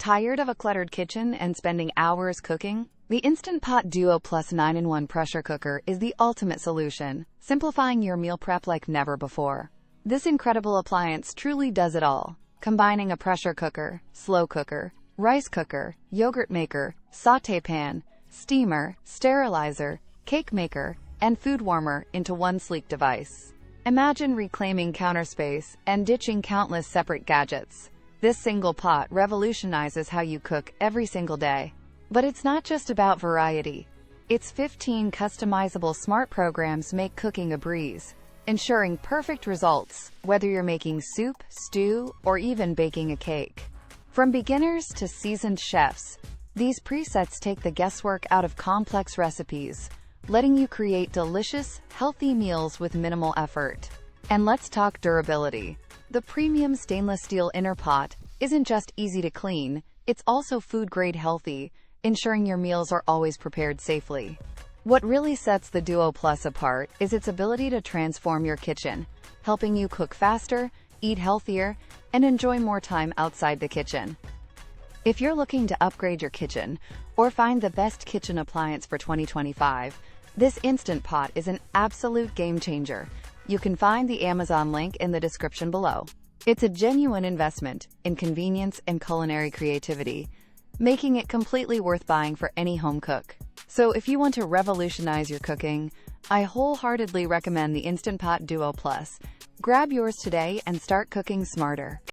Tired of a cluttered kitchen and spending hours cooking? The Instant Pot Duo Plus 9-in-1 pressure cooker is the ultimate solution, simplifying your meal prep like never before. This incredible appliance truly does it all, combining a pressure cooker, slow cooker, rice cooker, yogurt maker, sauté pan, steamer, sterilizer, cake maker, and food warmer into one sleek device. Imagine reclaiming counter space and ditching countless separate gadgets. This single pot revolutionizes how you cook every single day. But it's not just about variety. Its 15 customizable smart programs make cooking a breeze, ensuring perfect results, whether you're making soup, stew, or even baking a cake. From beginners to seasoned chefs, these presets take the guesswork out of complex recipes, letting you create delicious, healthy meals with minimal effort. And let's talk durability. The premium stainless steel inner pot isn't just easy to clean, it's also food-grade healthy, ensuring your meals are always prepared safely. What really sets the Duo Plus apart is its ability to transform your kitchen, helping you cook faster, eat healthier, and enjoy more time outside the kitchen. If you're looking to upgrade your kitchen or find the best kitchen appliance for 2025, this Instant Pot is an absolute game changer. You can find the Amazon link in the description below. It's a genuine investment in convenience and culinary creativity, making it completely worth buying for any home cook. So if you want to revolutionize your cooking, I wholeheartedly recommend the Instant Pot Duo Plus. Grab yours today and start cooking smarter.